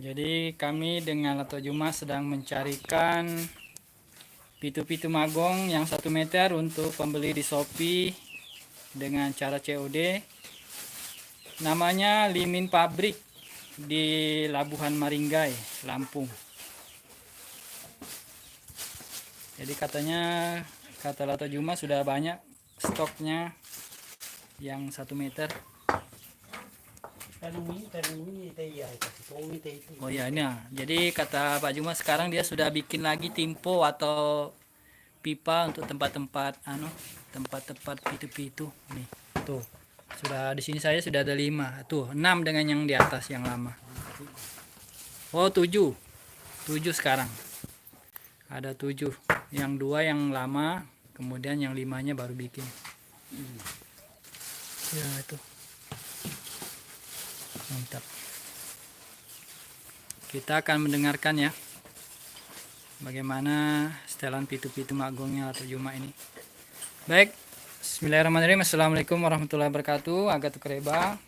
Jadi kami dengan Lato Juma sedang mencarikan pitu-pitu magong yang 1 meter untuk pembeli di Shopee dengan cara COD. Namanya Limin Pabrik di Labuhan Maringgai, Lampung. Jadi katanya, kata Lato Juma sudah banyak stoknya yang 1 meter. Oh ya, ini ya. Jadi kata Pak Juma sekarang dia sudah bikin lagi timpo atau pipa untuk tempat-tempat tempat-tempat pitu-pitu. Nih, tuh. Sudah di sini saya sudah ada 5. Tuh, 6 dengan yang di atas yang lama. Oh, 7. 7 sekarang. Ada 7. Yang 2 yang lama, kemudian yang 5-nya baru bikin. Ya, itu. Mantap. Kita akan mendengarkan ya bagaimana setelan pitu-pitu magongnya Lato Juma ini. Baik, bismillahirrahmanirrahim. Assalamualaikum warahmatullahi wabarakatuh. Agatuk Reba.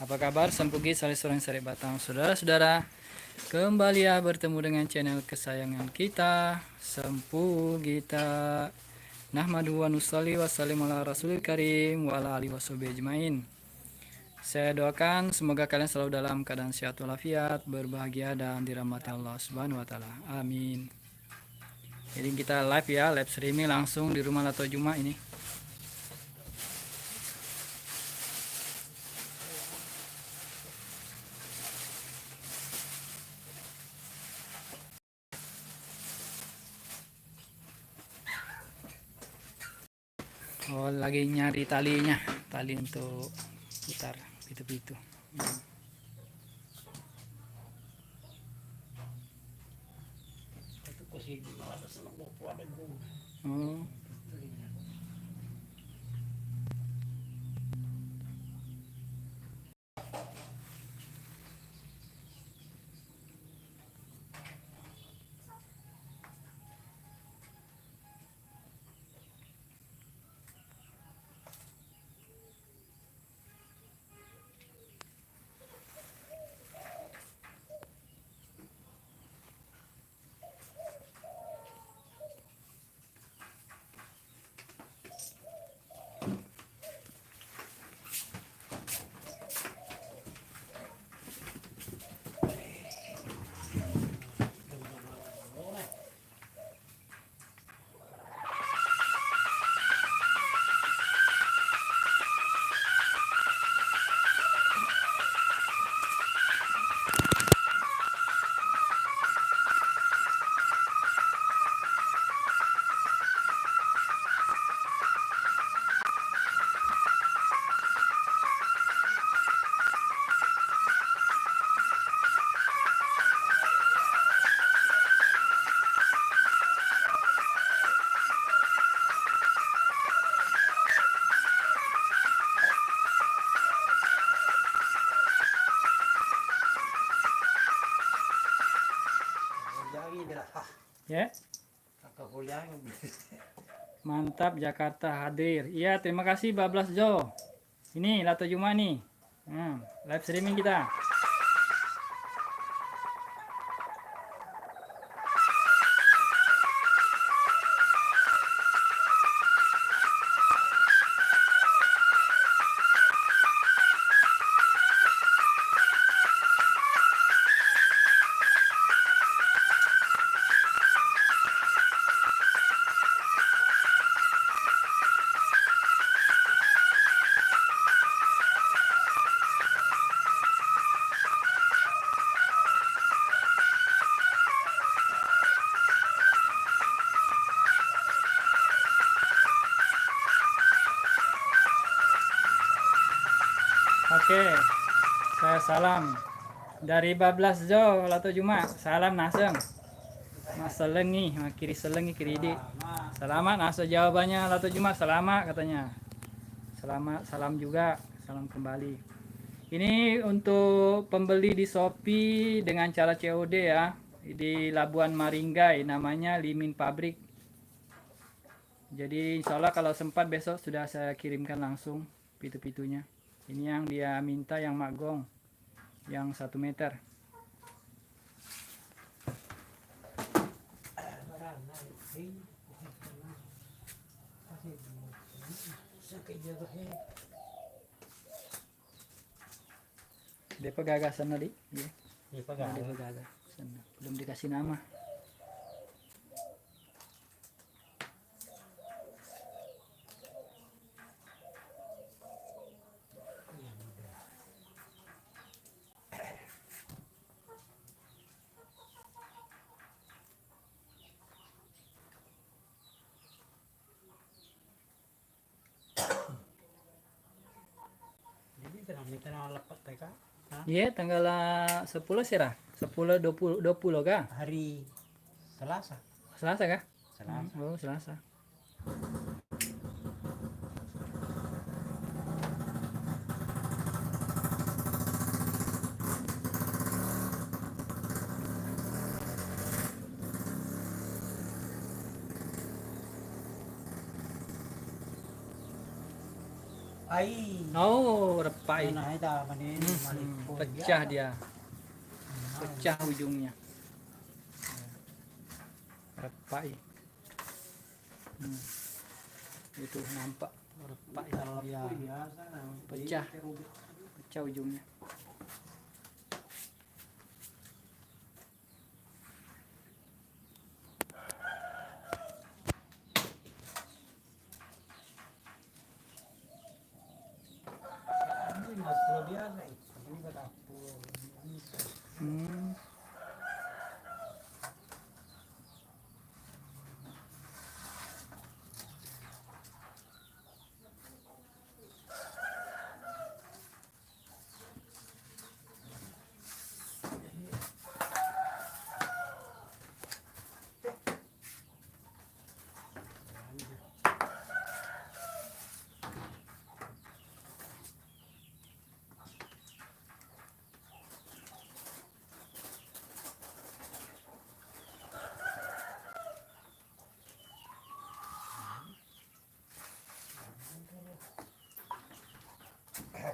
Apa kabar? Sempugi salih soreng sare batang. Saudara-saudara, kembali ya bertemu dengan channel kesayangan kita, Sempu Gita. Nahmadu wa nusalli wa sallim ala rasulil karim wa ala alihi washabihi ajmain. Saya doakan semoga kalian selalu dalam keadaan sehat walafiat, berbahagia dan dirahmati Allah Subhanahu wa taala. Amin. Jadi kita live ya, live streaming langsung di rumah Lato Juma ini. Oh, lagi nyari talinya, tali untuk putar pitu-pitu. Oh. Ya. Mantap, Jakarta hadir. Iya, terima kasih Bablas Jo. Ini Lato Juma nih. Live streaming kita. Oke, saya salam dari Bablas Jo Lato Juma. Salam nasem. Mas selengi, kiri selengi kiri di. Selamat nasa jawabannya Lato Juma. Selamat katanya. Selamat, salam juga, salam kembali. Ini untuk pembeli di Shopee dengan cara COD ya, di Labuan Maringgai, namanya Limin Pabrik. Jadi insya Allah kalau sempat besok sudah saya kirimkan langsung pitu-pitunya. Ini yang dia minta yang magong, yang 1 meter. Dia pegagasan tadi, ya. Dia Dia pegang. pegagasan. Belum dikasih nama. Jadi tenang lepas mereka. Iya, tanggal 10 sih, Rah. 10 20 kah? Hari Selasa. Selasa kah? Selasa. Oh, Selasa. Ai. Oh, repai. Nah, itu manin Pecah dia. Pecah ujungnya. Repai. Itu nampak repai. Ya. Pecah. Pecah ujungnya. Biasa. Ini kata Hmm.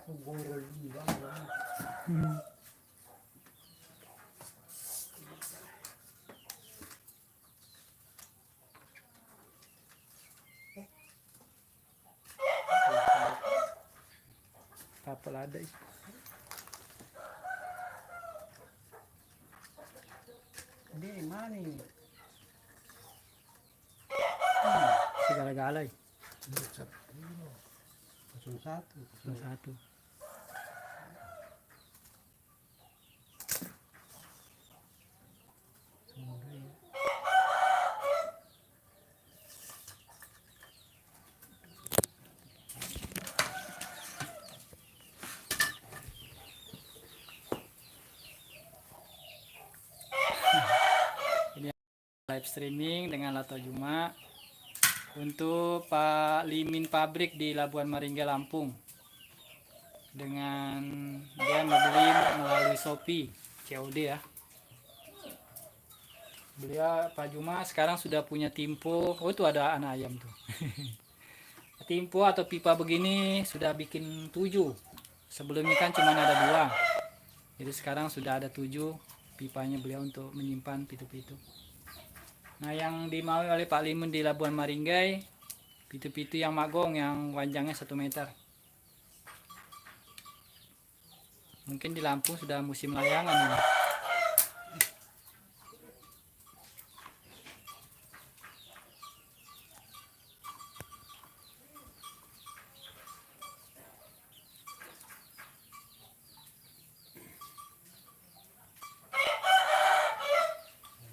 aku gorol juga. Apa ada itu? Ini mana ini? Segala-galai. 01. Satu. Ini live streaming dengan Lato Juma untuk Pak Limin Pabrik di Labuan Maringga, Lampung. Dengan dia membeli melalui Shopee COD ya. Beliau Pak Juma sekarang sudah punya timpo. Oh, itu ada anak ayam tuh. Timpo atau pipa begini sudah bikin 7. Sebelumnya kan cuma ada 2. Jadi sekarang sudah ada 7 pipanya beliau untuk menyimpan pitu-pitu. Nah, yang dimau oleh Pak Limun di Labuan Maringgai, pitu-pitu yang magong yang panjangnya 1 meter. Mungkin di Lampung sudah musim layangan ini.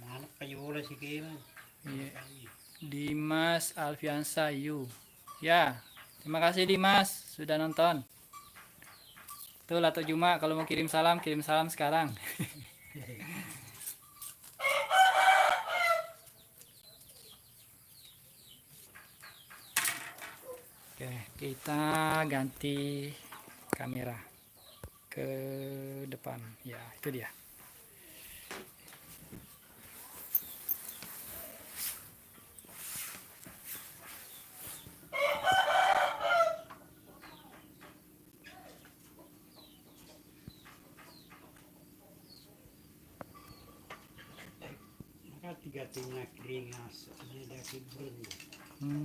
Mana payola si Kim? Iya. Dimas Alfiansa Yu. Ya, terima kasih Dimas sudah nonton. Tuh Lato Juma kalau mau kirim salam sekarang. Oke, kita ganti kamera ke depan. Ya, itu dia. Maka 3 tinggal keringas. Ini ada kibun. Hmm.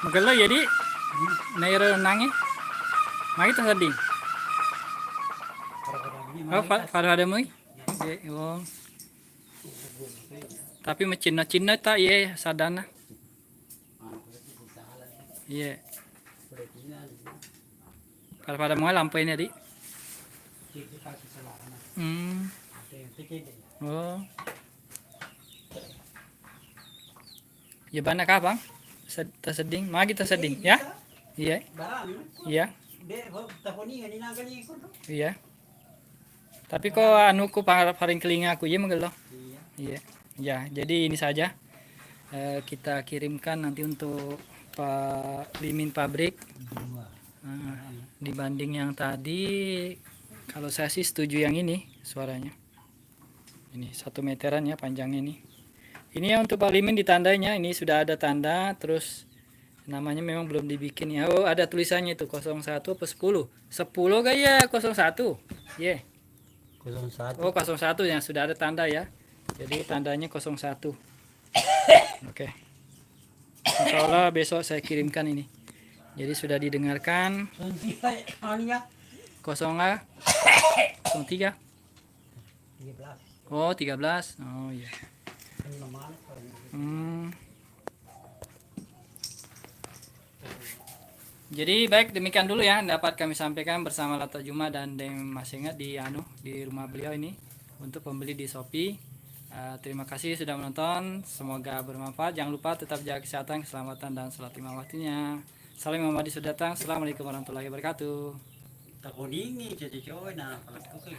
Magalo jadi nairo nangi. Magi ta sading. Oh, pada ada muy. Oh. Tapi macina-cina ta ye sadana. Iya. Pada mau lampu ini di. Hmm. Oh. Ya bana ka bang? Seding, magi ta seding, ya? Iya. Iya. Iya. Tapi kok anu ku paling kelinga aku ya magalo. Iya. Ya, jadi ini saja. Kita kirimkan nanti untuk Pak Limin pabrik. Dibanding yang tadi, kalau saya sih setuju yang ini suaranya. Ini 1 meteran ya panjangnya ini. Ini ya untuk Pak Limin ditandanya, ini sudah ada tanda, terus namanya memang belum dibikin ya. Oh, ada tulisannya itu 01 apa 10? 10 gaya 01. Yeah. 01. Oh, 01 ya, sudah ada tanda ya. Jadi tandanya 01. Oke. Insya Allah besok saya kirimkan ini. Jadi sudah didengarkan 03. Oh, 13. Oh iya. Jadi baik, demikian dulu ya dapat kami sampaikan bersama Lata Juma dan Dem Mas Ingat di rumah beliau ini untuk pembeli di Shopee. Terima kasih sudah menonton, semoga bermanfaat. Jangan lupa tetap jaga kesehatan, keselamatan dan salat lima waktunya. Salam Muhammad sudah datang. Assalamualaikum warahmatullahi wabarakatuh. Tak kodingi jadi cowok na palat ko kay